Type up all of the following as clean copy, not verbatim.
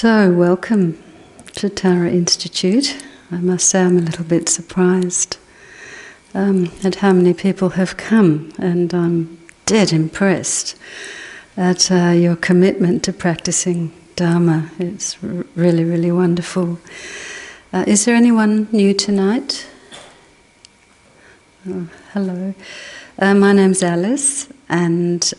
So, welcome to Tara Institute. I must say I'm a little bit surprised at how many people have come, and I'm dead impressed at your commitment to practicing Dharma. It's really, really wonderful. Is there anyone new tonight? Oh, hello. My name's Alice, and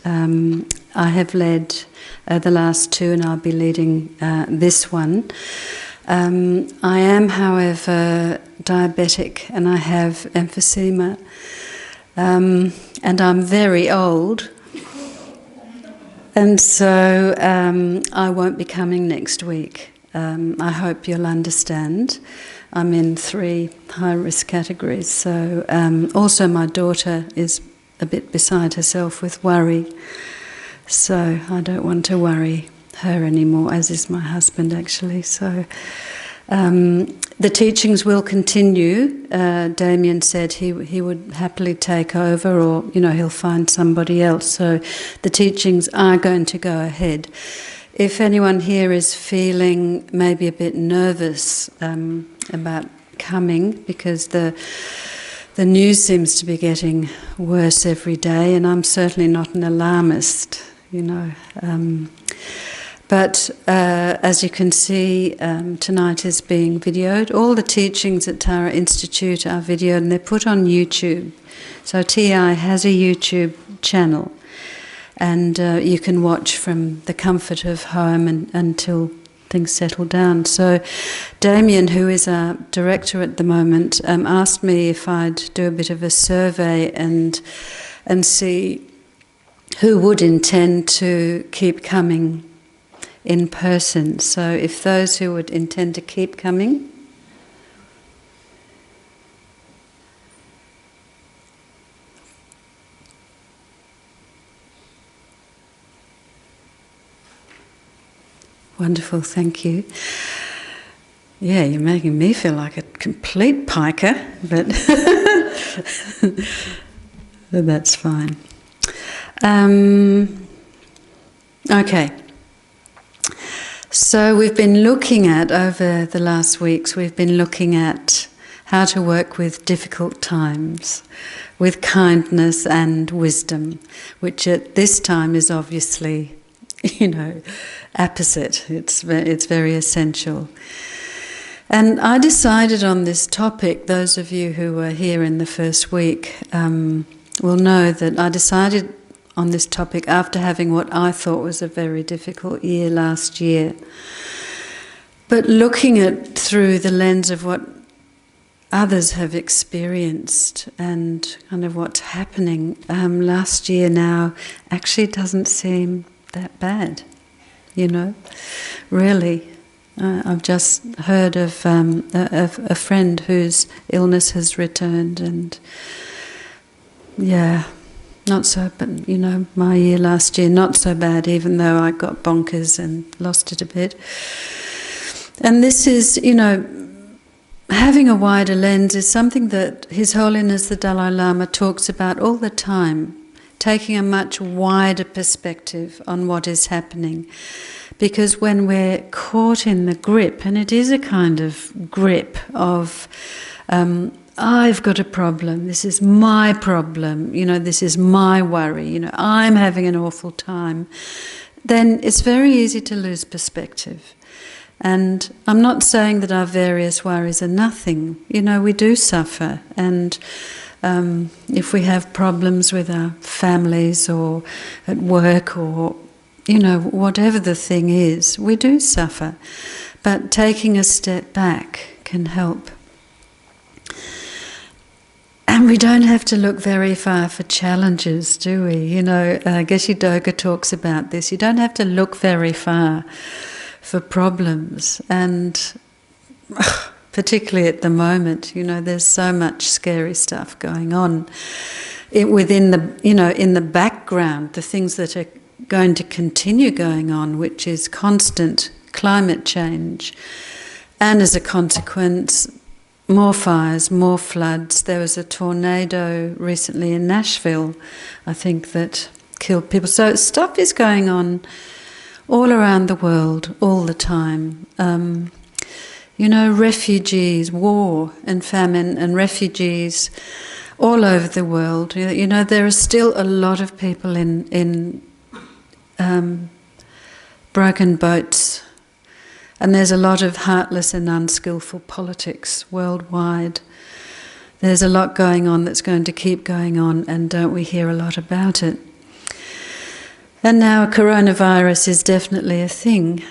I have led the last two, and I'll be leading this one. I am, however, diabetic, and I have emphysema, and I'm very old, and so I won't be coming next week. I hope you'll understand. I'm in 3 high-risk categories, so also my daughter is a bit beside herself with worry, so I don't want to worry her anymore, as is my husband actually. So the teachings will continue. Damien said he would happily take over, or he'll find somebody else, so the teachings are going to go ahead. If anyone here is feeling maybe a bit nervous about coming, because the news seems to be getting worse every day, and I'm certainly not an alarmist, but as you can see, tonight is being videoed. All the teachings at Tara Institute are videoed, and they're put on YouTube. So TI has a YouTube channel, and you can watch from the comfort of home until things settle down. So Damien, who is our director at the moment, asked me if I'd do a bit of a survey and see who would intend to keep coming in person. So if those who would intend to keep coming. Wonderful, thank you. Yeah, you're making me feel like a complete piker, but that's fine. Okay. So we've been looking at, over the last weeks, we've been looking at how to work with difficult times, with kindness and wisdom, which at this time is obviously, apposite. It's very essential. And I decided on this topic, those of you who were here in the first week will know that I decided on this topic after having what I thought was a very difficult year last year. But looking at through the lens of what others have experienced and kind of what's happening last year now actually doesn't seem that bad, really. I've just heard of a friend whose illness has returned, and not so, but my year last year, not so bad, even though I got bonkers and lost it a bit. And this is, having a wider lens is something that His Holiness the Dalai Lama talks about all the time, taking a much wider perspective on what is happening. Because when we're caught in the grip, and it is a kind of grip of I've got a problem, this is my problem, this is my worry, I'm having an awful time, then it's very easy to lose perspective. And I'm not saying that our various worries are nothing. We do suffer, and if we have problems with our families or at work or whatever the thing is, we do suffer. But taking a step back can help. And we don't have to look very far for challenges, do we? Geshe Doga talks about this. You don't have to look very far for problems. And particularly at the moment, there's so much scary stuff going on. Within the, in the background, the things that are going to continue going on, which is constant climate change, and as a consequence, more fires, more floods. There was a tornado recently in Nashville, I think, that killed people. So stuff is going on all around the world, all the time. You know, refugees, war and famine and refugees all over the world. You know, there are still a lot of people in broken boats, and there's a lot of heartless and unskillful politics worldwide. There's a lot going on that's going to keep going on, and don't we hear a lot about it? And now coronavirus is definitely a thing.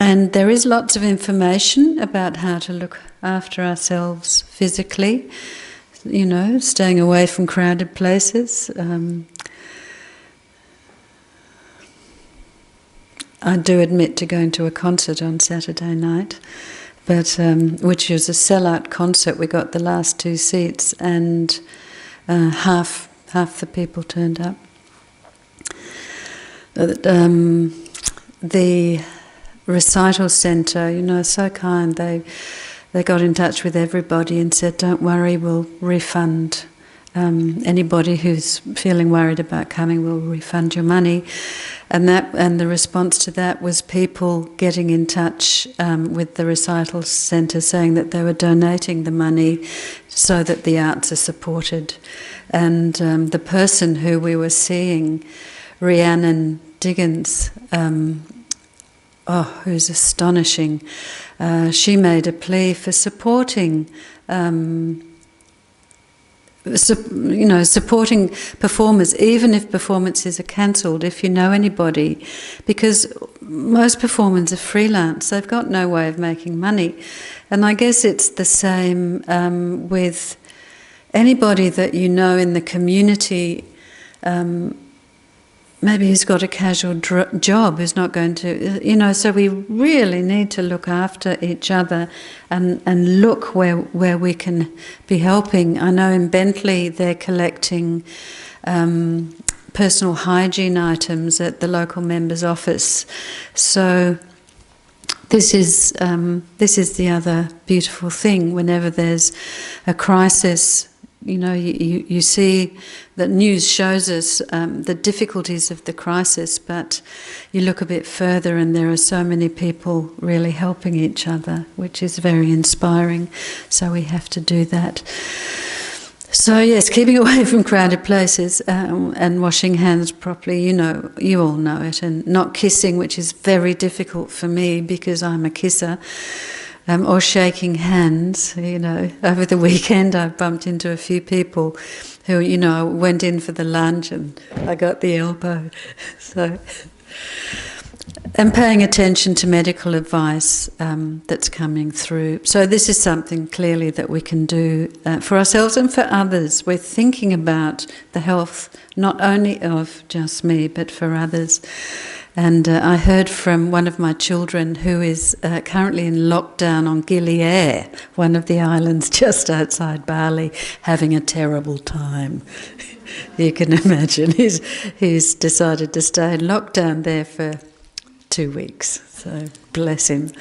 And there is lots of information about how to look after ourselves physically, you know, staying away from crowded places. I do admit to going to a concert on Saturday night, but which was a sellout concert. We got the last 2 seats, and half the people turned up. The recital centre, you know, so kind. They got in touch with everybody and said, "Don't worry, we'll refund anybody who's feeling worried about coming. We'll refund your money." And the response to that was people getting in touch with the recital centre, saying that they were donating the money so that the arts are supported. And the person who we were seeing, Rhiannon Diggins, who's astonishing. She made a plea for supporting, supporting performers, even if performances are cancelled, if you know anybody, because most performers are freelance. They've got no way of making money. And I guess it's the same with anybody that you know in the community. Maybe he's got a casual job, who's not going to, you know, so we really need to look after each other and look where we can be helping. I know in Bentley they're collecting personal hygiene items at the local member's office. So this is the other beautiful thing. Whenever there's a crisis, you know, you see that news shows us the difficulties of the crisis, but you look a bit further and there are so many people really helping each other, which is very inspiring. So we have to do that. So yes, keeping away from crowded places and washing hands properly, you know, you all know it, and not kissing, which is very difficult for me because I'm a kisser. Or shaking hands, you know. Over the weekend I bumped into a few people who, you know, went in for the lunch and I got the elbow. So, and paying attention to medical advice that's coming through. So this is something clearly that we can do for ourselves and for others. We're thinking about the health not only of just me but for others. And I heard from one of my children who is currently in lockdown on Gili Air, one of the islands just outside Bali, having a terrible time. You can imagine. He's decided to stay in lockdown there for 2 weeks, so bless him.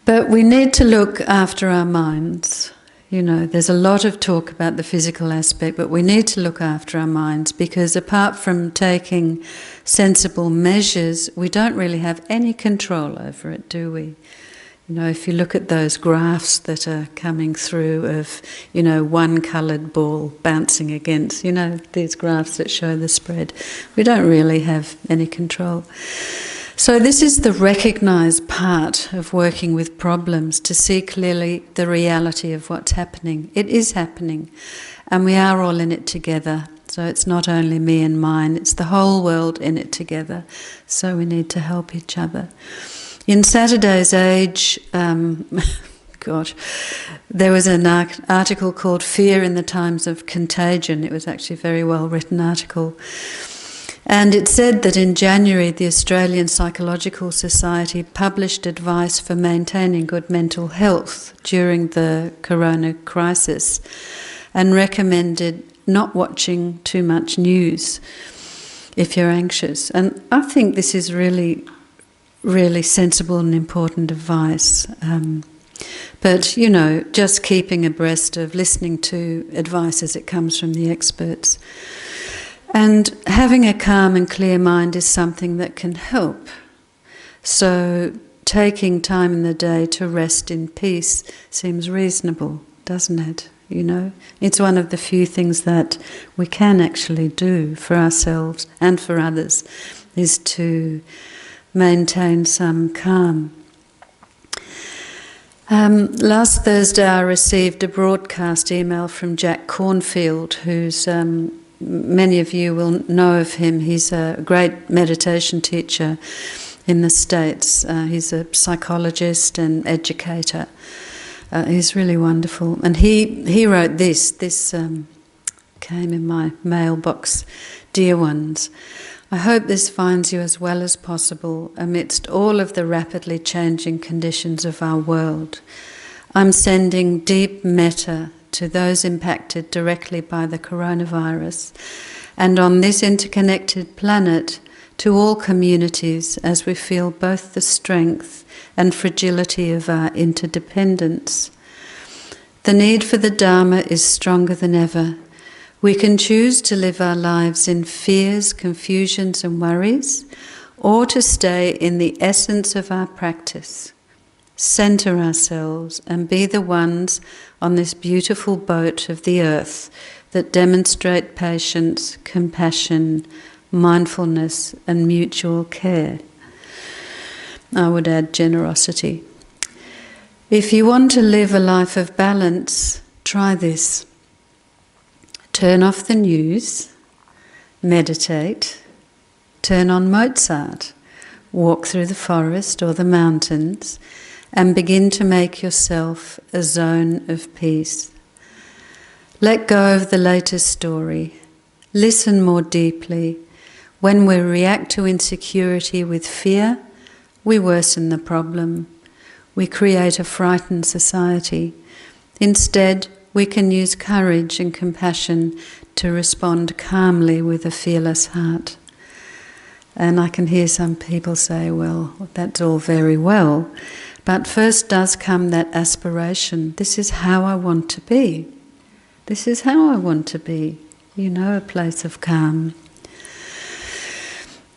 But we need to look after our minds. You know, there's a lot of talk about the physical aspect, but we need to look after our minds because apart from taking sensible measures, we don't really have any control over it, do we? You know, if you look at those graphs that are coming through of, you know, one coloured ball bouncing against, you know, these graphs that show the spread, we don't really have any control. So this is the recognised part of working with problems, to see clearly the reality of what's happening. It is happening, and we are all in it together. So it's not only me and mine, it's the whole world in it together. So we need to help each other. In Saturday's Age, there was an article called Fear in the Times of Contagion. It was actually a very well written article. And it said that in January, the Australian Psychological Society published advice for maintaining good mental health during the corona crisis and recommended not watching too much news if you're anxious. And I think this is really, really sensible and important advice. But, you know, just keeping abreast of listening to advice as it comes from the experts. And having a calm and clear mind is something that can help. So taking time in the day to rest in peace seems reasonable, doesn't it? You know, it's one of the few things that we can actually do for ourselves and for others, is to maintain some calm. Last Thursday I received a broadcast email from Jack Cornfield, who's, many of you will know of him. He's a great meditation teacher in the States. He's a psychologist and educator. He's really wonderful. And he wrote this came in my mailbox. Dear ones, I hope this finds you as well as possible amidst all of the rapidly changing conditions of our world. I'm sending deep metta to those impacted directly by the coronavirus, and on this interconnected planet, to all communities, as we feel both the strength and fragility of our interdependence. The need for the Dharma is stronger than ever. We can choose to live our lives in fears, confusions and worries, or to stay in the essence of our practice, center ourselves and be the ones on this beautiful boat of the earth that demonstrate patience, compassion, mindfulness and mutual care. I would add generosity. If you want to live a life of balance, try this. Turn off the news, meditate, turn on Mozart, walk through the forest or the mountains, and begin to make yourself a zone of peace. Let go of the latest story. Listen more deeply. When we react to insecurity with fear, we worsen the problem. We create a frightened society. Instead, we can use courage and compassion to respond calmly with a fearless heart. And I can hear some people say, well, that's all very well, but first does come that aspiration. This is how I want to be. This is how I want to be. You know, a place of calm.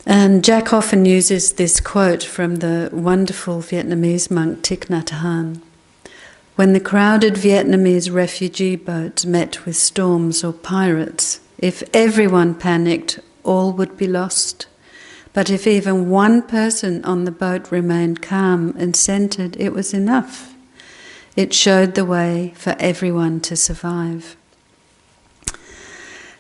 And Jack often uses this quote from the wonderful Vietnamese monk Thich Nhat Hanh. When the crowded Vietnamese refugee boats met with storms or pirates, if everyone panicked, all would be lost. But if even one person on the boat remained calm and centered, it was enough. It showed the way for everyone to survive.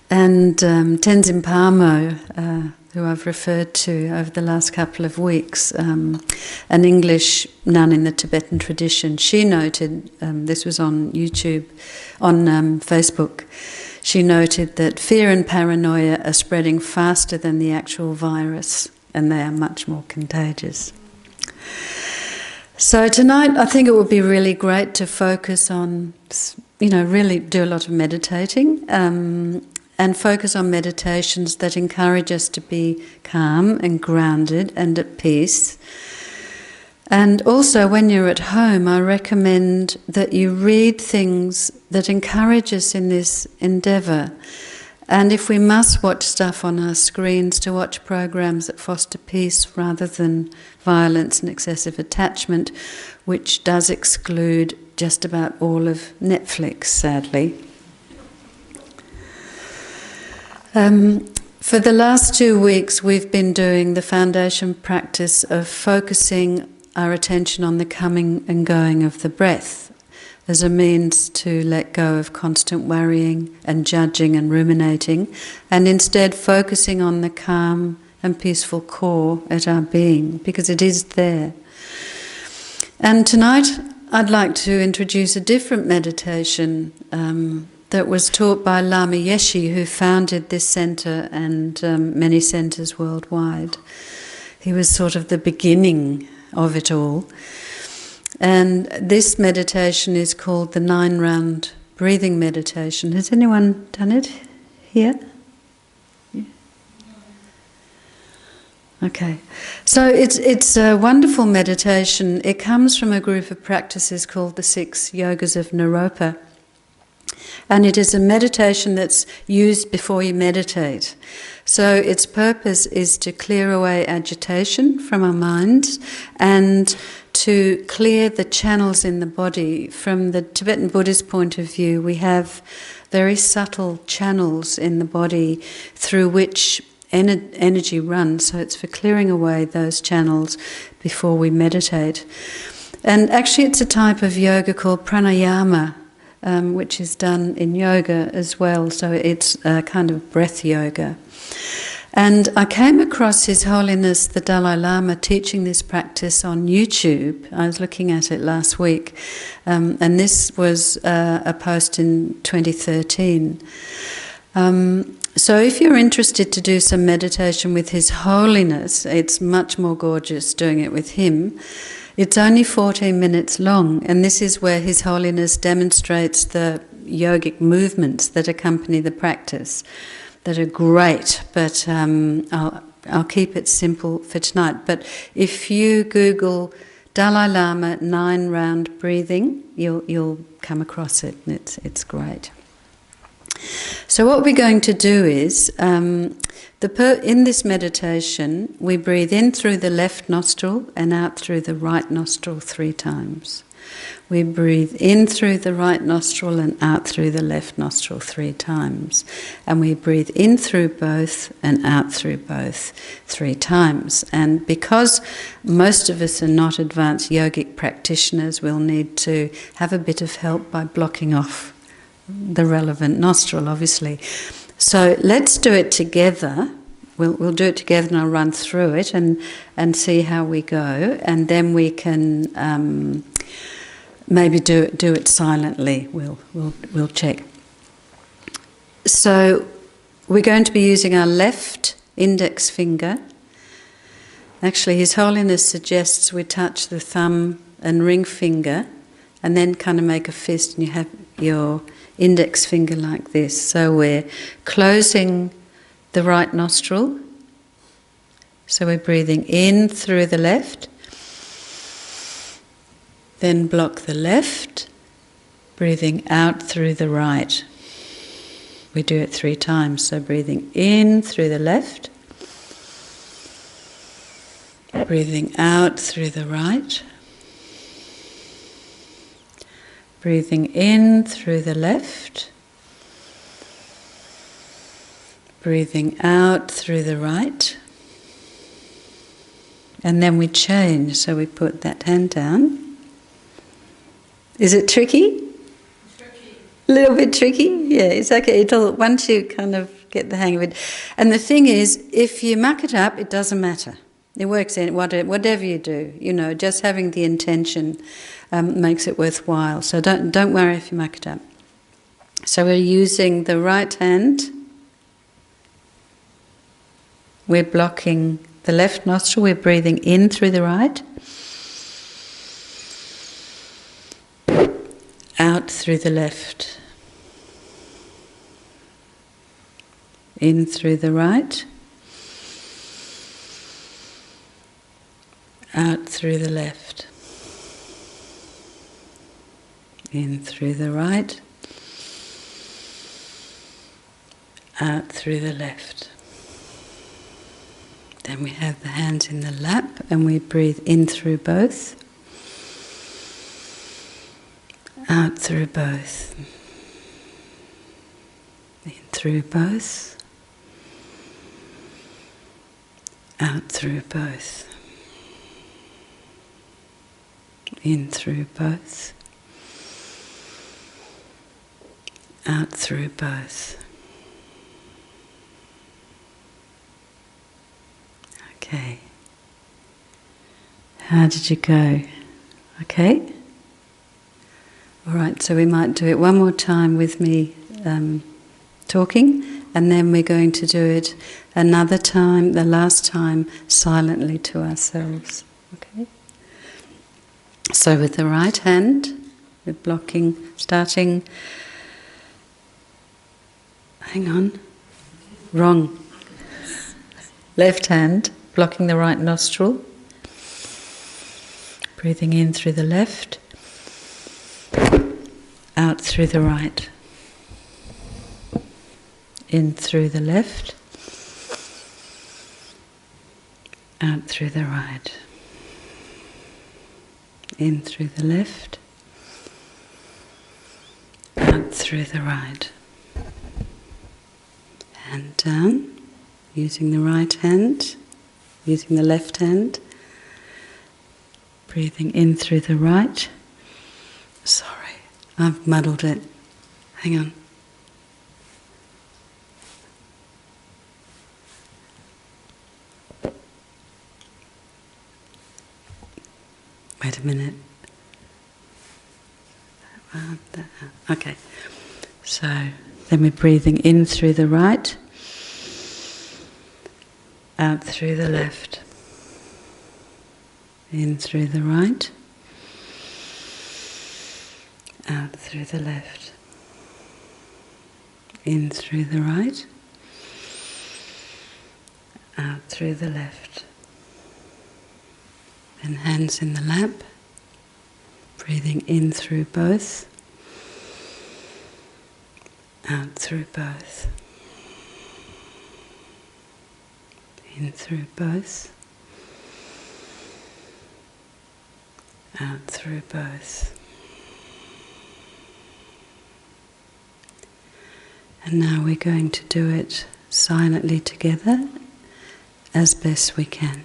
And Tenzin Palmo, who I've referred to over the last couple of weeks, an English nun in the Tibetan tradition, she noted, this was on YouTube, on Facebook, she noted that fear and paranoia are spreading faster than the actual virus, and they are much more contagious. So tonight I think it would be really great to focus on, really do a lot of meditating, and focus on meditations that encourage us to be calm and grounded and at peace. And also, when you're at home, I recommend that you read things that encourage us in this endeavour. And if we must watch stuff on our screens, to watch programs that foster peace rather than violence and excessive attachment, which does exclude just about all of Netflix, sadly. For the last 2 weeks, we've been doing the foundation practice of focusing our attention on the coming and going of the breath as a means to let go of constant worrying and judging and ruminating, and instead focusing on the calm and peaceful core at our being, because it is there. And tonight I'd like to introduce a different meditation that was taught by Lama Yeshe, who founded this centre and many centres worldwide. He was sort of the beginning of it all. And this meditation is called the 9-round breathing meditation. Has anyone done it here? Yeah. Okay. So it's a wonderful meditation. It comes from a group of practices called the 6 Yogas of Naropa. And it is a meditation that's used before you meditate. So its purpose is to clear away agitation from our minds and to clear the channels in the body. From the Tibetan Buddhist point of view, we have very subtle channels in the body through which energy runs. So it's for clearing away those channels before we meditate. And actually it's a type of yoga called pranayama, which is done in yoga as well. So it's a kind of breath yoga. And I came across His Holiness the Dalai Lama teaching this practice on YouTube. I was looking at it last week, and this was a post in 2013. So if you're interested to do some meditation with His Holiness, it's much more gorgeous doing it with him. It's only 14 minutes long, and this is where His Holiness demonstrates the yogic movements that accompany the practice, that are great, but I'll keep it simple for tonight. But if you Google Dalai Lama 9-round breathing, you'll come across it, and it's great. So what we're going to do is, in this meditation, we breathe in through the left nostril and out through the right nostril 3 times. We breathe in through the right nostril and out through the left nostril 3 times. And we breathe in through both and out through both 3 times. And because most of us are not advanced yogic practitioners, we'll need to have a bit of help by blocking off the relevant nostril, obviously. So let's do it together. We'll do it together, and I'll run through it and see how we go. And then we can maybe do it silently. We'll check. So we're going to be using our left index finger. Actually, His Holiness suggests we touch the thumb and ring finger, and then kind of make a fist, and you have your index finger like this. So we're closing the right nostril. So we're breathing in through the left. Then block the left, breathing out through the right. We do it 3 times. So breathing in through the left, breathing out through the right, breathing in through the left, breathing out through the right. And then we change, so we put that hand down. Is it tricky? Tricky. A little bit tricky? Yeah, it's okay. Once you kind of get the hang of it. And the thing is, if you muck it up, it doesn't matter. It works in whatever you do. Just having the intention makes it worthwhile. So don't worry if you muck it up. So we're using the right hand. We're blocking the left nostril. We're breathing in through the right. Out through the left. In through the right. Out through the left. In through the right. Out through the left. Then we have the hands in the lap and we breathe in through both. Out through both. In through both. Out through both. In through both. Out through both. Okay. How did you go? Okay? Alright, so we might do it one more time with me talking, and then we're going to do it another time, the last time, silently to ourselves. Okay? So with the right hand, we're blocking, starting, hang on, wrong. Left hand, blocking the right nostril, breathing in through the left, out through the right. in through the left, out through the right. In through the left, out through the right. Hand down, using the right hand, using the left hand. Breathing in through the right. Sorry, I've muddled it. Hang on. Wait a minute. Okay. So then we're breathing in through the right, out through the left. In through the right, out through the left. In through the right, out through the left. Then hands in the lap, breathing in through both, out through both. In through both, out through both. And now we're going to do it silently together as best we can.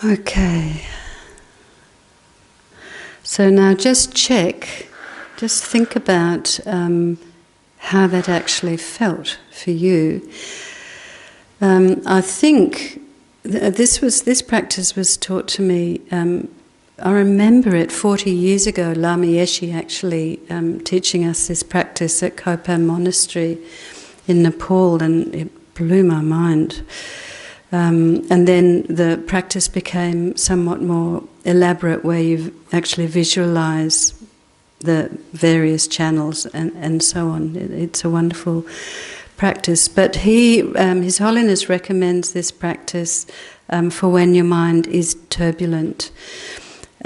Okay. So now just check, just think about how that actually felt for you. I think this practice was taught to me. I remember it 40 years ago. Lama Yeshe actually teaching us this practice at Kopan Monastery in Nepal, and it blew my mind. And then the practice became somewhat more elaborate, where you actually visualise the various channels and so on. It's a wonderful practice. But His Holiness recommends this practice for when your mind is turbulent.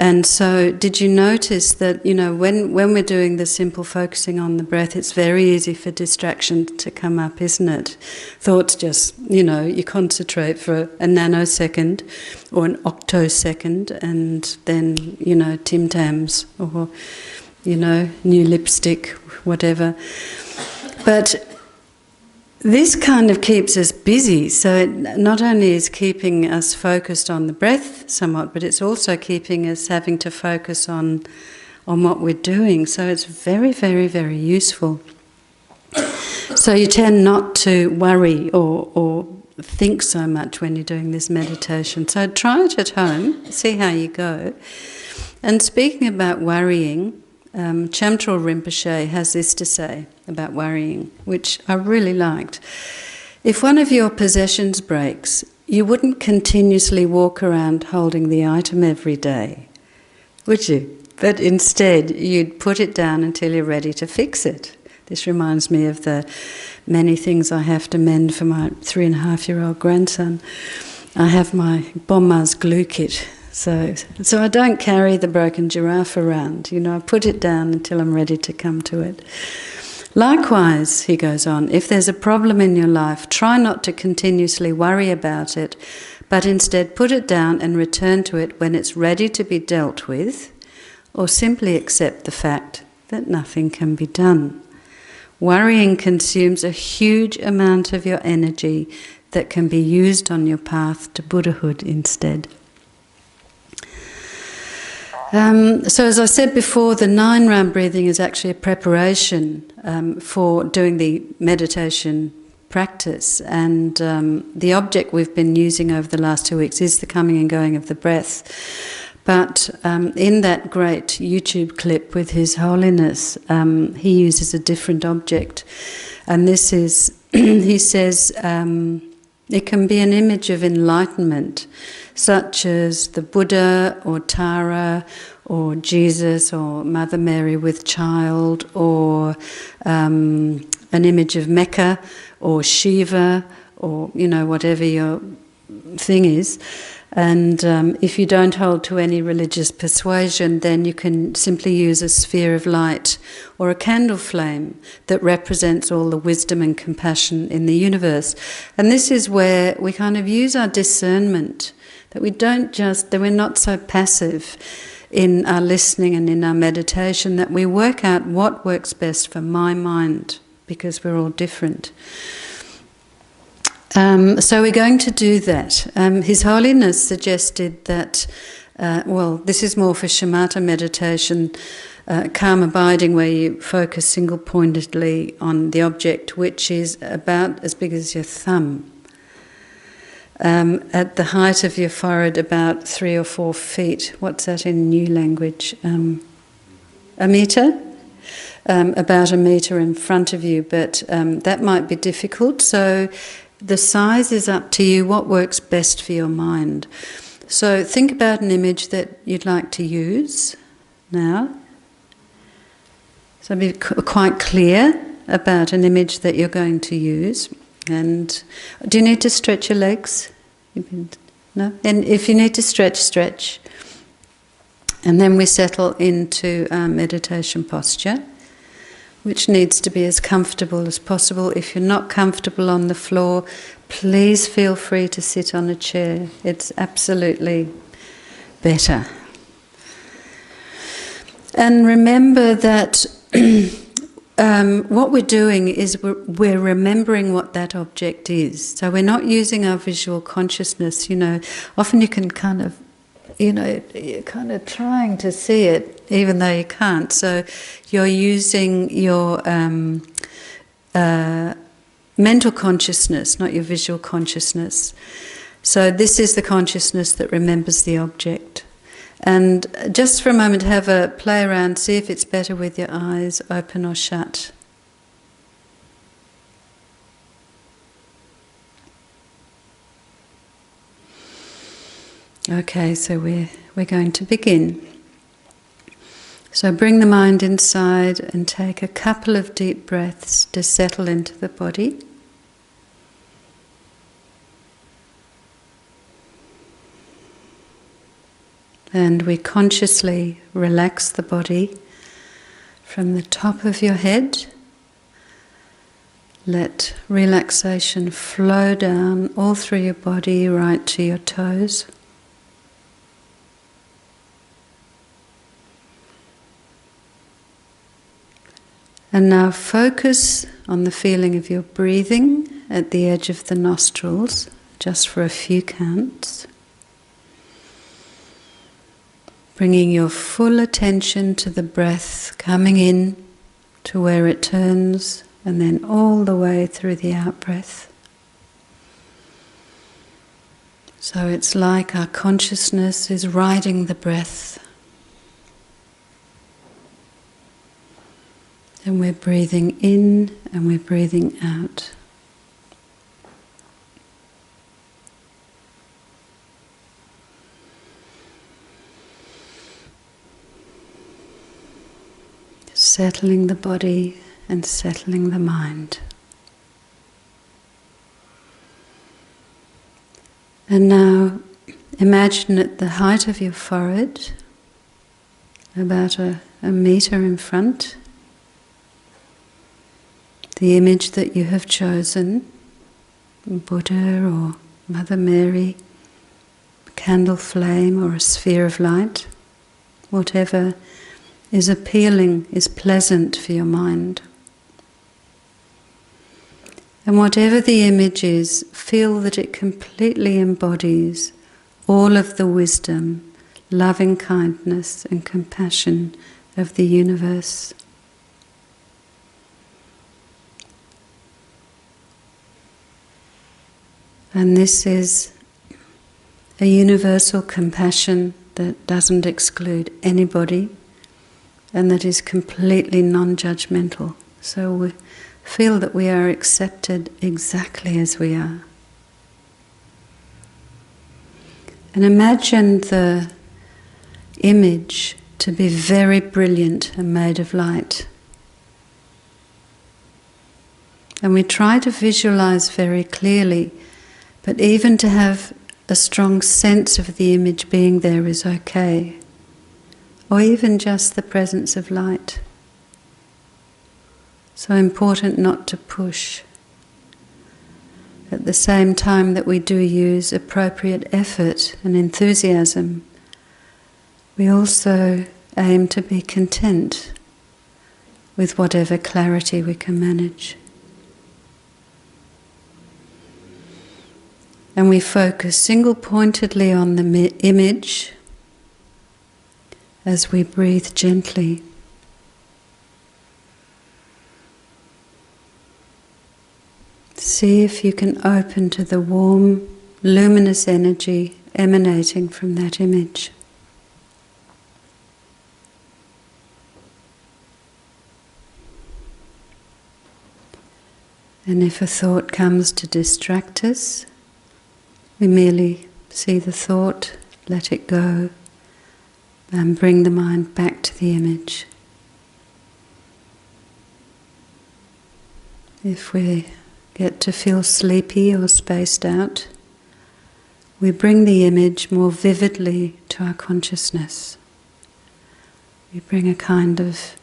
And so did you notice that, when we're doing the simple focusing on the breath, it's very easy for distraction to come up, isn't it? Thoughts just, you concentrate for a nanosecond or an octosecond, and then, Tim Tams or, new lipstick, whatever. But this kind of keeps us busy, so it not only is keeping us focused on the breath somewhat, but it's also keeping us having to focus on what we're doing. So it's very, very, very useful. So you tend not to worry or think so much when you're doing this meditation. So try it at home, see how you go. And speaking about worrying, Chamtrul Rinpoche has this to say about worrying, which I really liked. If one of your possessions breaks, you wouldn't continuously walk around holding the item every day, would you? But instead, you'd put it down until you're ready to fix it. This reminds me of the many things I have to mend for my 3.5-year-old grandson. I have my Bonma's glue kit, so I don't carry the broken giraffe around. I put it down until I'm ready to come to it. Likewise, he goes on, if there's a problem in your life, try not to continuously worry about it, but instead put it down and return to it when it's ready to be dealt with, or simply accept the fact that nothing can be done. Worrying consumes a huge amount of your energy that can be used on your path to Buddhahood instead. So as I said before, the 9-round breathing is actually a preparation for doing the meditation practice, and the object we've been using over the last 2 weeks is the coming and going of the breath. But in that great YouTube clip with His Holiness, he uses a different object, and this is, he says, it can be an image of enlightenment, such as the Buddha or Tara or Jesus or Mother Mary with child, or an image of Mecca or Shiva, or whatever your thing is. And if you don't hold to any religious persuasion, then you can simply use a sphere of light or a candle flame that represents all the wisdom and compassion in the universe. And this is where we kind of use our discernment, that we're not so passive in our listening and in our meditation, that we work out what works best for my mind, because we're all different. So we're going to do that. His Holiness suggested that, this is more for shamatha meditation, calm abiding, where you focus single-pointedly on the object, which is about as big as your thumb. At the height of your forehead, about 3 or 4 feet. What's that in new language? A metre? About a metre in front of you, but that might be difficult. So the size is up to you, what works best for your mind. So think about an image that you'd like to use now. So be quite clear about an image that you're going to use. And do you need to stretch your legs? No? And if you need to stretch. And then we settle into meditation posture, which needs to be as comfortable as possible. If you're not comfortable on the floor, please feel free to sit on a chair. It's absolutely better. And remember that what we're doing is we're remembering what that object is. So we're not using our visual consciousness. Often you can kind of, you're kind of trying to see it, even though you can't. So you're using your mental consciousness, not your visual consciousness. So this is the consciousness that remembers the object. And just for a moment, have a play around, see if it's better with your eyes open or shut. Okay, so we're going to begin. So bring the mind inside and take a couple of deep breaths to settle into the body. And we consciously relax the body from the top of your head. Let relaxation flow down all through your body, right to your toes. And now focus on the feeling of your breathing at the edge of the nostrils, just for a few counts. Bringing your full attention to the breath coming in to where it turns, and then all the way through the out-breath. So it's like our consciousness is riding the breath. And we're breathing in and we're breathing out. settling the body and settling the mind. And now imagine at the height of your forehead, about a meter in front, the image that you have chosen, Buddha or Mother Mary, a candle flame or a sphere of light, whatever is appealing, is pleasant for your mind. And whatever the image is, feel that it completely embodies all of the wisdom, loving kindness and compassion of the universe. And this is a universal compassion that doesn't exclude anybody and that is completely non-judgmental. So we feel that we are accepted exactly as we are. And imagine the image to be very brilliant and made of light. And we try to visualize very clearly, but even to have a strong sense of the image being there is okay. Or even just the presence of light. So important not to push. At the same time that we do use appropriate effort and enthusiasm, we also aim to be content with whatever clarity we can manage. And we focus single-pointedly on the image as we breathe gently. See if you can open to the warm, luminous energy emanating from that image. And if a thought comes to distract us, we merely see the thought, let it go, and bring the mind back to the image. If we get to feel sleepy or spaced out, we bring the image more vividly to our consciousness. We bring a kind of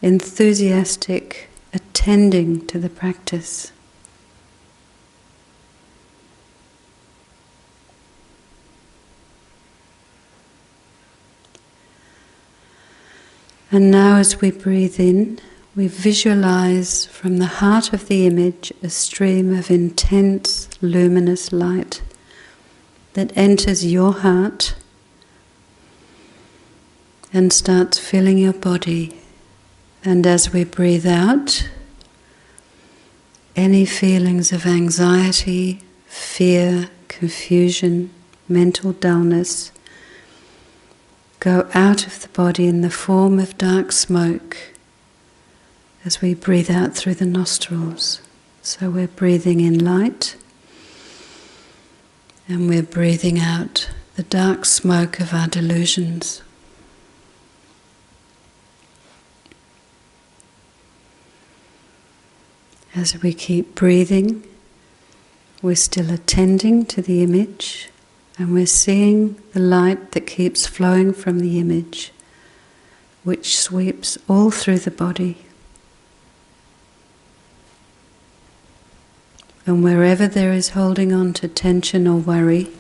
enthusiastic attending to the practice. And now as we breathe in, we visualize from the heart of the image a stream of intense, luminous light that enters your heart and starts filling your body. And as we breathe out, any feelings of anxiety, fear, confusion, mental dullness go out of the body in the form of dark smoke as we breathe out through the nostrils. So we're breathing in light and we're breathing out the dark smoke of our delusions. As we keep breathing, we're still attending to the image and we're seeing the light that keeps flowing from the image, which sweeps all through the body. And wherever there is holding on to tension or worry,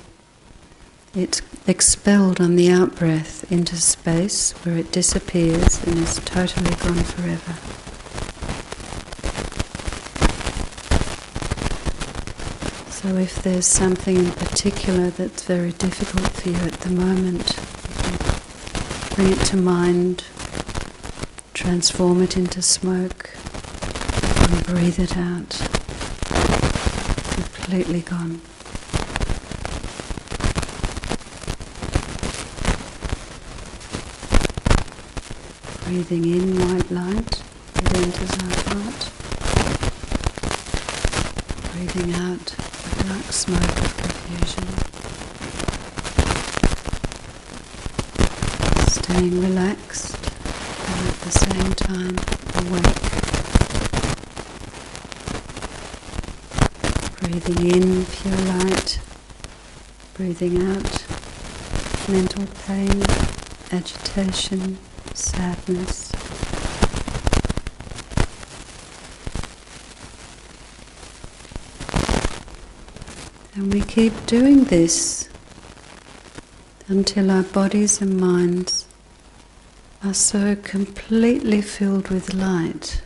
it's expelled on the out-breath into space where it disappears and is totally gone forever. So if there's something in particular that's very difficult for you at the moment, you can bring it to mind, transform it into smoke, and breathe it out. Completely gone. Breathing in white light, it enters our heart. Breathing out the dark smoke of confusion. Staying relaxed and at at the same time awake. Breathing in pure light, breathing out mental pain, agitation, sadness. And we keep doing this until our bodies and minds are so completely filled with light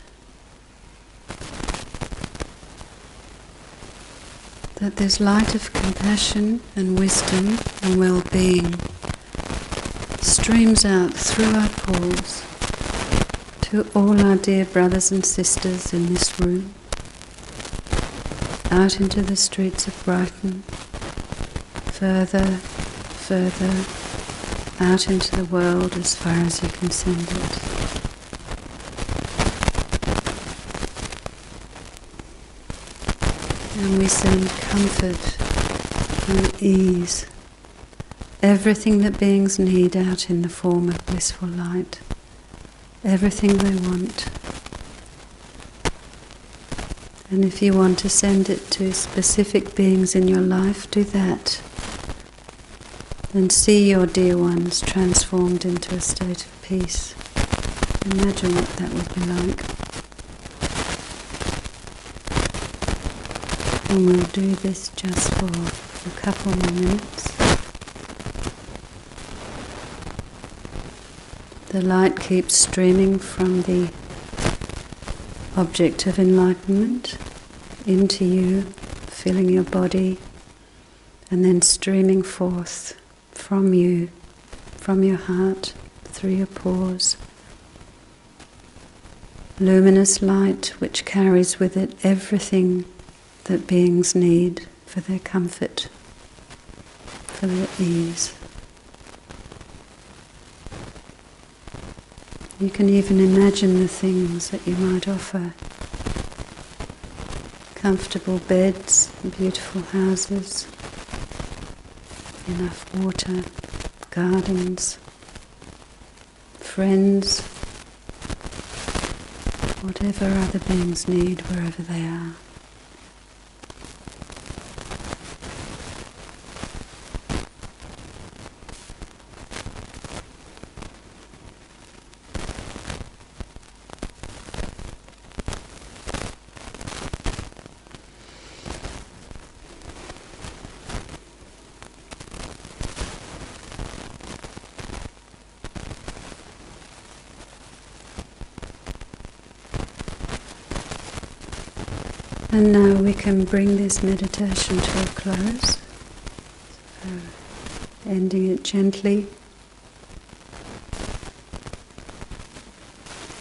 that this light of compassion and wisdom and well-being streams out through our pores to all our dear brothers and sisters in this room, out into the streets of Brighton, further, out into the world as far as you can send it. And we send comfort and ease, everything that beings need out in the form of blissful light, everything they want. And if you want to send it to specific beings in your life, do that. And see your dear ones transformed into a state of peace. Imagine what that would be like. And we'll do this just for a couple more minutes. The light keeps streaming from the object of enlightenment into you, filling your body, and then streaming forth from you, from your heart, through your pores. Luminous light which carries with it everything that beings need for their comfort, for their ease. You can even imagine the things that you might offer. Comfortable beds, beautiful houses, enough water, gardens, friends, whatever other beings need wherever they are. And now we can bring this meditation to a close, so ending it gently,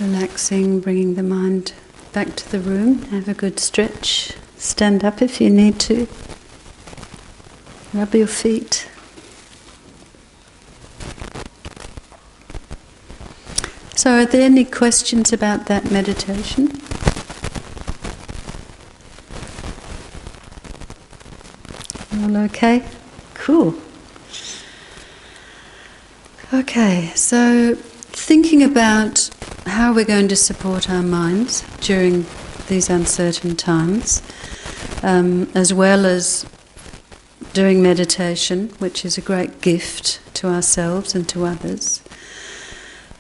relaxing, bringing the mind back to the room. Have a good stretch, stand up if you need to, rub your feet. So are there any questions about that meditation? All okay? Cool. Okay, so thinking about how we're going to support our minds during these uncertain times, as well as doing meditation, which is a great gift to ourselves and to others.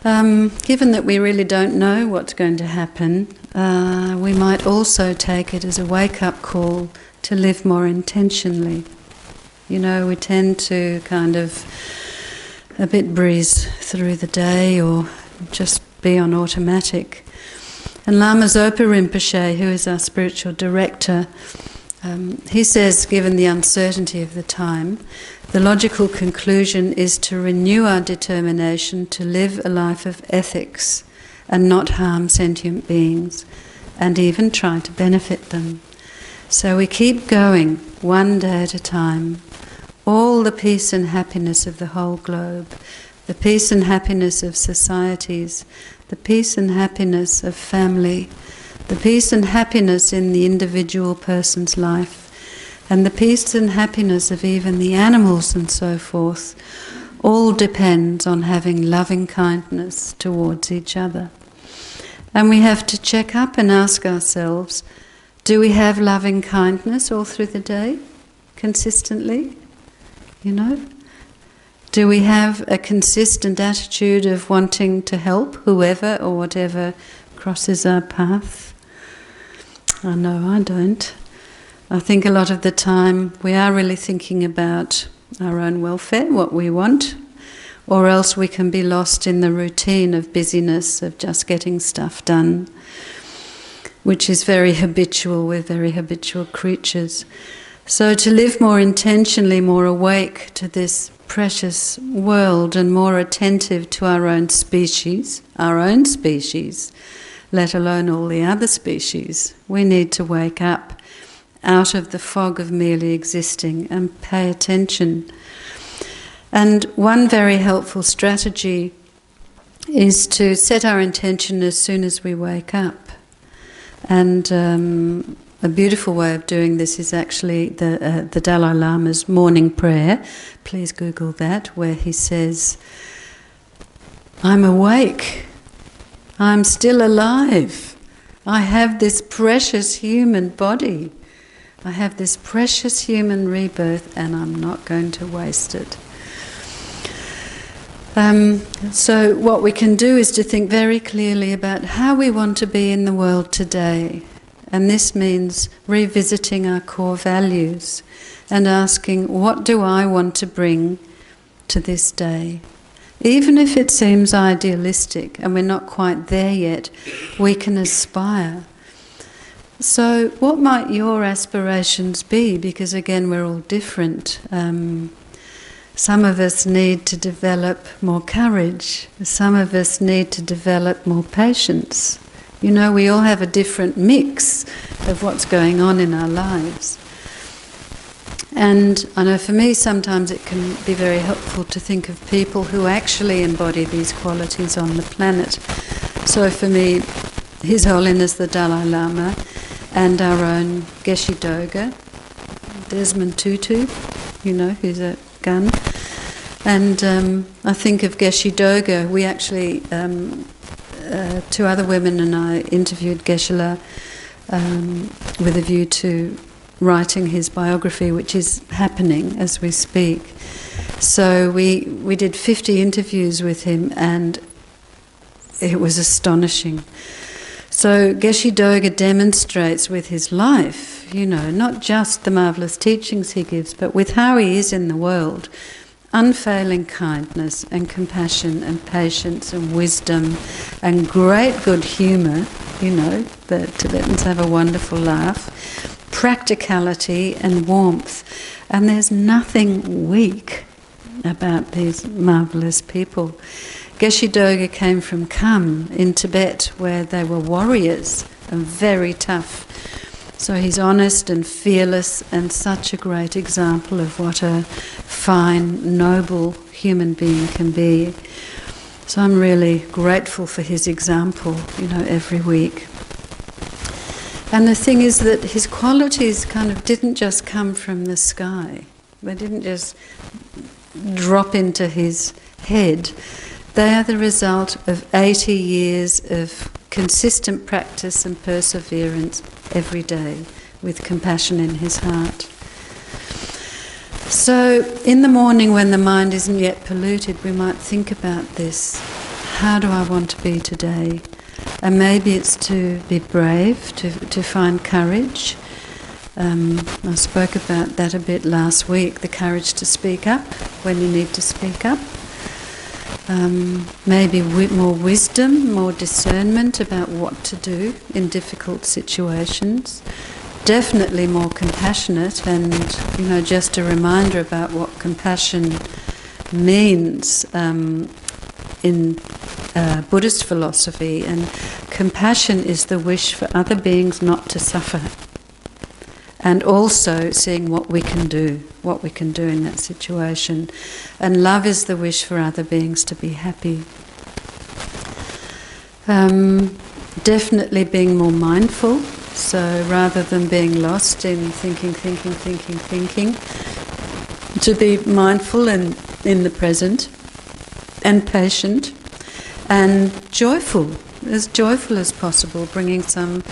Given that we really don't know what's going to happen, we might also take it as a wake-up call to live more intentionally. You know, we tend to kind of a bit breeze through the day or just be on automatic. And Lama Zopa Rinpoche, who is our spiritual director, he says, given the uncertainty of the time, the logical conclusion is to renew our determination to live a life of ethics and not harm sentient beings, and even try to benefit them. So we keep going, one day at a time. All the peace and happiness of the whole globe, the peace and happiness of societies, the peace and happiness of family, the peace and happiness in the individual person's life, and the peace and happiness of even the animals and so forth, all depends on having loving kindness towards each other. And we have to check up and ask ourselves, do we have loving kindness all through the day, consistently? You know? Do we have a consistent attitude of wanting to help whoever or whatever crosses our path? I know I don't. I think a lot of the time we are really thinking about our own welfare, what we want, or else we can be lost in the routine of busyness, of just getting stuff done, which is very habitual. We're very habitual creatures. So to live more intentionally, more awake to this precious world and more attentive to our own species, let alone all the other species, we need to wake up out of the fog of merely existing and pay attention. And one very helpful strategy is to set our intention as soon as we wake up. And a beautiful way of doing this is actually the Dalai Lama's morning prayer. Please Google that, where he says, I'm awake, I'm still alive, I have this precious human body, I have this precious human rebirth, and I'm not going to waste it. So what we can do is to think very clearly about how we want to be in the world today. And this means revisiting our core values and asking, what do I want to bring to this day? Even if it seems idealistic and we're not quite there yet, we can aspire. So what might your aspirations be? Because again, we're all different. Some of us need to develop more courage. Some of us need to develop more patience. You know, we all have a different mix of what's going on in our lives. And I know for me sometimes it can be very helpful to think of people who actually embody these qualities on the planet. So for me, His Holiness the Dalai Lama and our own Geshe Doga, Desmond Tutu, you know, who's a gun. And I think of Geshe Doga. We actually, two other women and I interviewed Geshe-la with a view to writing his biography, which is happening as we speak. So we did 50 interviews with him, and it was astonishing. So Geshe Doga demonstrates with his life, you know, not just the marvellous teachings he gives, but with how he is in the world, unfailing kindness and compassion and patience and wisdom and great good humour. You know, the Tibetans have a wonderful laugh, practicality and warmth. And there's nothing weak about these marvellous people. Geshe Doga came from Kham in Tibet, where they were warriors and very tough. So he's honest and fearless and such a great example of what a fine, noble human being can be. So I'm really grateful for his example, you know, every week. And the thing is that his qualities kind of didn't just come from the sky. They didn't just drop into his head. They are the result of 80 years of consistent practice and perseverance every day with compassion in his heart. So in the morning when the mind isn't yet polluted, we might think about this. How do I want to be today? And maybe it's to be brave, to find courage. I spoke about that a bit last week, the courage to speak up when you need to speak up. Maybe more wisdom, more discernment about what to do in difficult situations. Definitely more compassionate, and you know, just a reminder about what compassion means in Buddhist philosophy. And compassion is the wish for other beings not to suffer, and also seeing what we can do in that situation. And love is the wish for other beings to be happy. Definitely being more mindful, so rather than being lost in thinking, to be mindful and in the present, and patient, and joyful as joyful as possible, bringing some,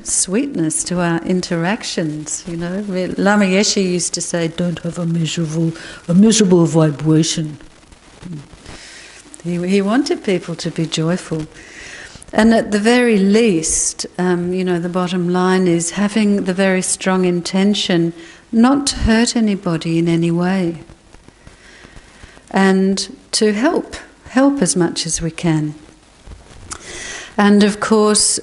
sweetness to our interactions. Lama Yeshe used to say, "Don't have a miserable vibration." He wanted people to be joyful. And at the very least, the bottom line is having the very strong intention not to hurt anybody in any way. And to help as much as we can. And of course,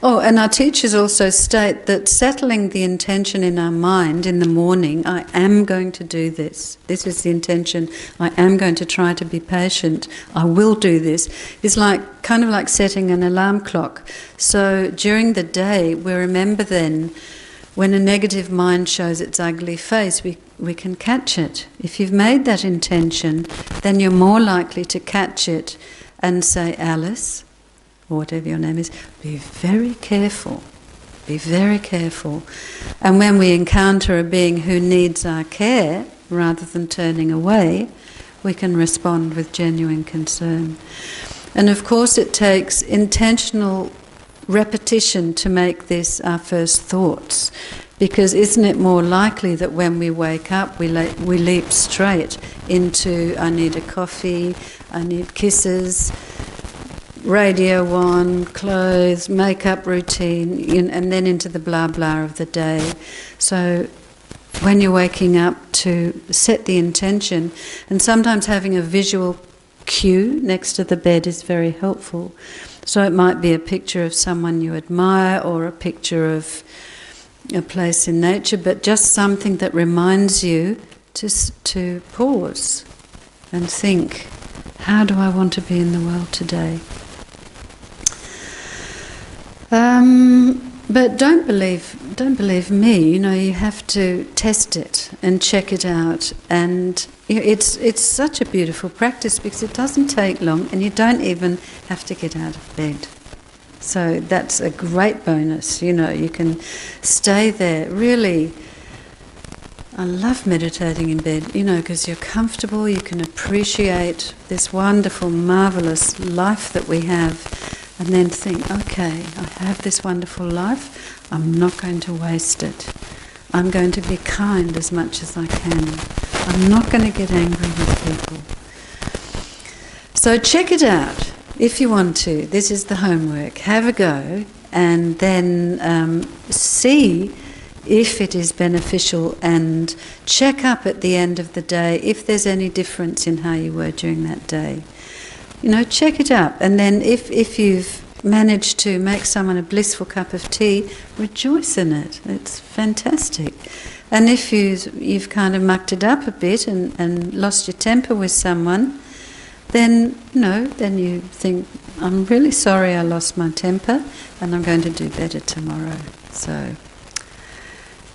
and our teachers also state that settling the intention in our mind in the morning, I am going to do this. This is the intention. I am going to try to be patient. I will do this. Is kind of like setting an alarm clock. So during the day, we remember then, when a negative mind shows its ugly face, we can catch it. If you've made that intention, then you're more likely to catch it and say, "Alice," or whatever your name is, "be very careful. Be very careful." And when we encounter a being who needs our care, rather than turning away, we can respond with genuine concern. And of course it takes intentional repetition to make this our first thoughts, because isn't it more likely that when we wake up we leap straight into "I need a coffee, I need kisses, radio on, clothes, makeup routine," and then into the blah blah of the day. So when you're waking up, to set the intention, and sometimes having a visual cue next to the bed is very helpful. So it might be a picture of someone you admire, or a picture of a place in nature, but just something that reminds you to pause and think, how do I want to be in the world today? But don't believe me. You have to test it and check it out. And it's such a beautiful practice, because it doesn't take long, and you don't even have to get out of bed. So that's a great bonus. You can stay there. Really, I love meditating in bed. Because you're comfortable. You can appreciate this wonderful, marvelous life that we have. And then think, okay, I have this wonderful life, I'm not going to waste it. I'm going to be kind as much as I can. I'm not going to get angry with people. So check it out if you want to. This is the homework. Have a go, and then see if it is beneficial, and check up at the end of the day if there's any difference in how you were during that day. Check it up, and then if you've managed to make someone a blissful cup of tea, rejoice in it. It's fantastic. And if you've kind of mucked it up a bit and lost your temper with someone, then you think, I'm really sorry I lost my temper, and I'm going to do better tomorrow. So,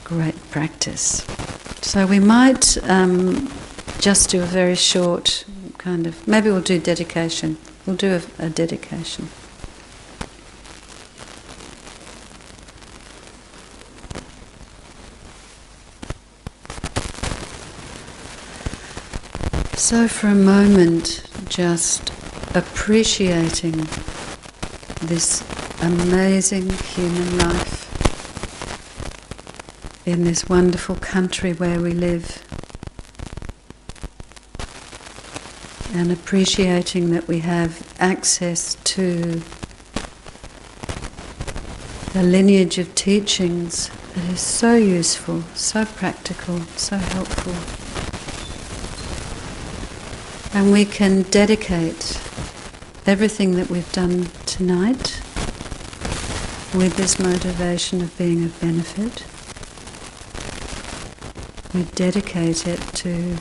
great practice. So we might just do a very short maybe we'll do dedication. We'll do a dedication. So for a moment, just appreciating this amazing human life in this wonderful country where we live. And appreciating that we have access to a lineage of teachings that is so useful, so practical, so helpful. And we can dedicate everything that we've done tonight with this motivation of being of benefit. We dedicate it to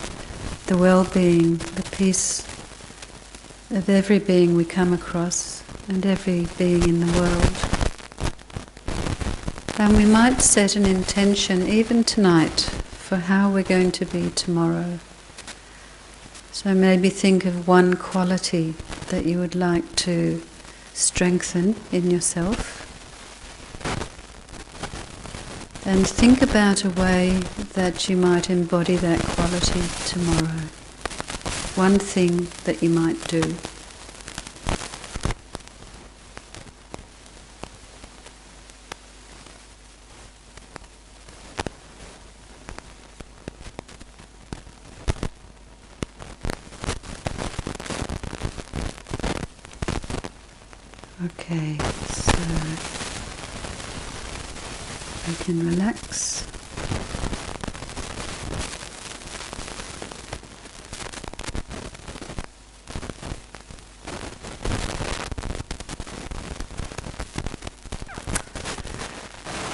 the well-being, the peace of every being we come across and every being in the world. And we might set an intention even tonight for how we're going to be tomorrow. So maybe think of one quality that you would like to strengthen in yourself. And think about a way that you might embody that quality tomorrow. one thing that you might do. Okay, so we can relax.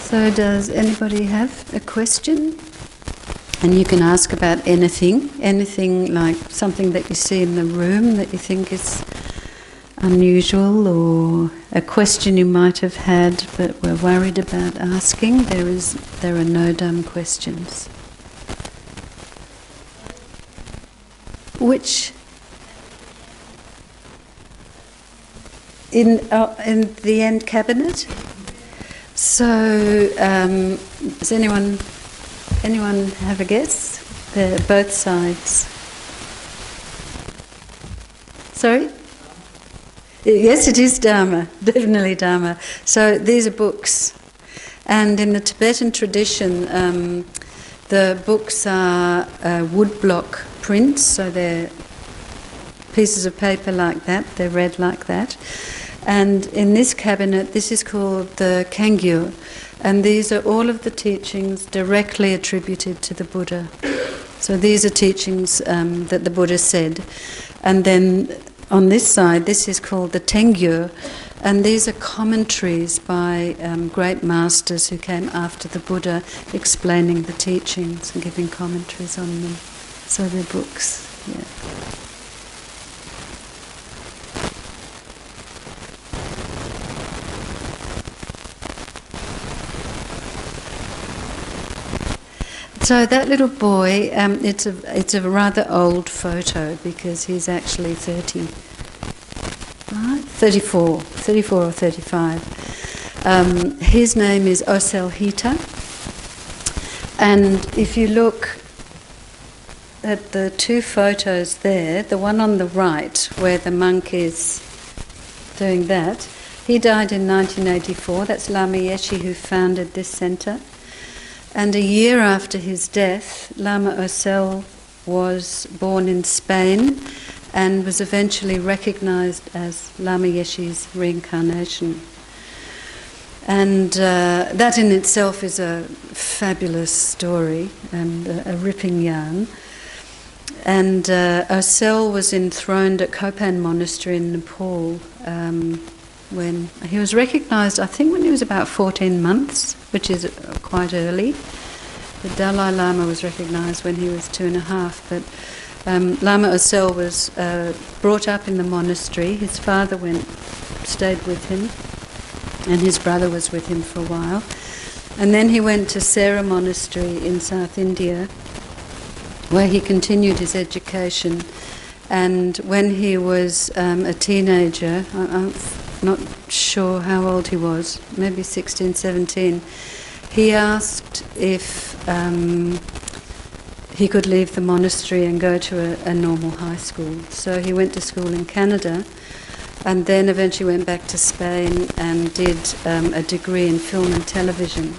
So does anybody have a question? And you can ask about anything like something that you see in the room that you think is unusual, or a question you might have had but were worried about asking. There are no dumb questions. Which in the end cabinet. So does anyone have a guess? They're both sides. Sorry? Yes, it is Dharma, definitely Dharma. So these are books. And in the Tibetan tradition, the books are woodblock prints, so they're pieces of paper like that, they're read like that. And in this cabinet, this is called the Kangyo, and these are all of the teachings directly attributed to the Buddha. So these are teachings that the Buddha said. And then on this side, this is called the Tengyo, and these are commentaries by great masters who came after the Buddha, explaining the teachings and giving commentaries on them. So they're books, yeah. So that little boy, it's a rather old photo because he's actually 34 or 35. His name is Oselhita, and if you look at the two photos there, the one on the right where the monk is doing that, he died in 1984. That's Lama Yeshe who founded this centre. And a year after his death, Lama Osel was born in Spain and was eventually recognised as Lama Yeshe's reincarnation. And that in itself is a fabulous story and a ripping yarn. And Osel was enthroned at Kopan Monastery in Nepal when he was recognised, I think when he was about 14 months, which is quite early. The Dalai Lama was recognised when he was 2.5, but Lama Osel was brought up in the monastery. His father stayed with him, and his brother was with him for a while. And then he went to Sera Monastery in South India, where he continued his education. And when he was a teenager, I'm not sure how old he was, maybe 16, 17, he asked if he could leave the monastery and go to a normal high school. So he went to school in Canada and then eventually went back to Spain and did a degree in film and television.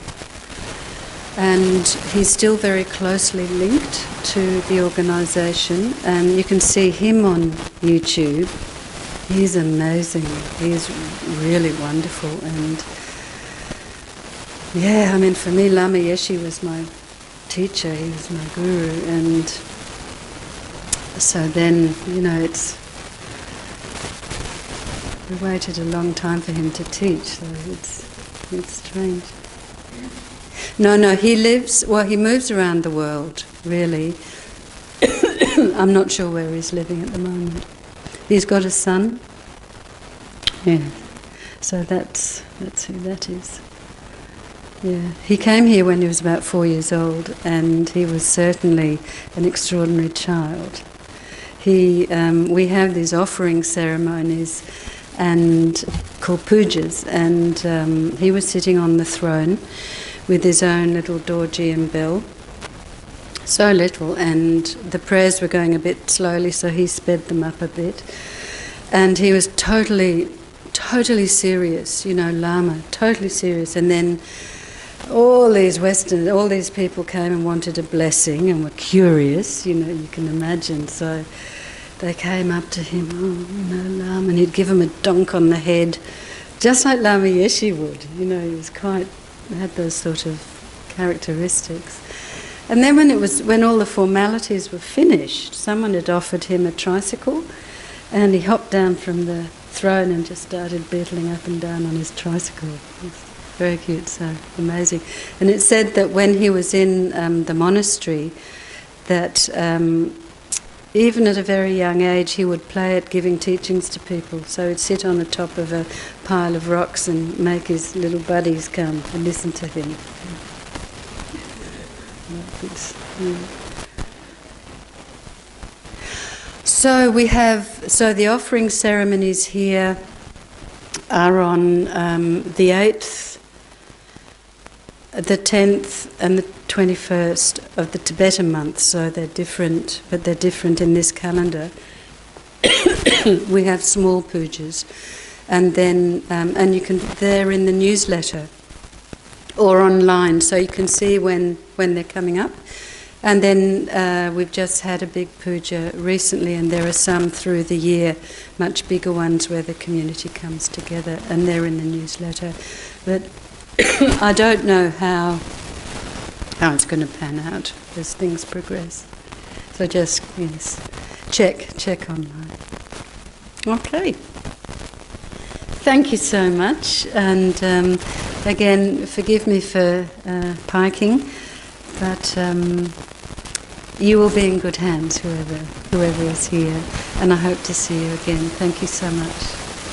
And he's still very closely linked to the organisation, and you can see him on YouTube. He's amazing. He's really wonderful. And yeah, I mean, for me, Lama Yeshe was my teacher. He was my guru. And so then, we waited a long time for him to teach, so it's strange. No, he moves around the world, really. I'm not sure where he's living at the moment. He's got a son. Yeah. So that's who that is. Yeah. He came here when he was about 4 years old, and he was certainly an extraordinary child. We have these offering ceremonies and called pujas, and he was sitting on the throne with his own little dorji and bell. so little, and the prayers were going a bit slowly, so he sped them up a bit. And he was totally serious, you know, Lama, totally serious. And then all these people came and wanted a blessing and were curious, you know, you can imagine. So they came up to him, oh, you know, Lama, and he'd give them a donk on the head, just like Lama Yeshe would. You know, he was had those sort of characteristics. And then when all the formalities were finished, someone had offered him a tricycle, and he hopped down from the throne and just started beetling up and down on his tricycle. It was very cute, so amazing. And it said that when he was in the monastery, that even at a very young age he would play at giving teachings to people. So he'd sit on the top of a pile of rocks and make his little buddies come and listen to him. So the offering ceremonies here are on the 8th, the 10th and the 21st of the Tibetan month, so they're different, but they're different in this calendar. We have small pujas, and then they're in the newsletter or online, so you can see when they're coming up. And then we've just had a big puja recently, and there are some through the year, much bigger ones where the community comes together, and they're in the newsletter. But I don't know how it's going to pan out as things progress. So just check online. Okay. Thank you so much, and again, forgive me for piking, but you will be in good hands, whoever is here, and I hope to see you again. Thank you so much.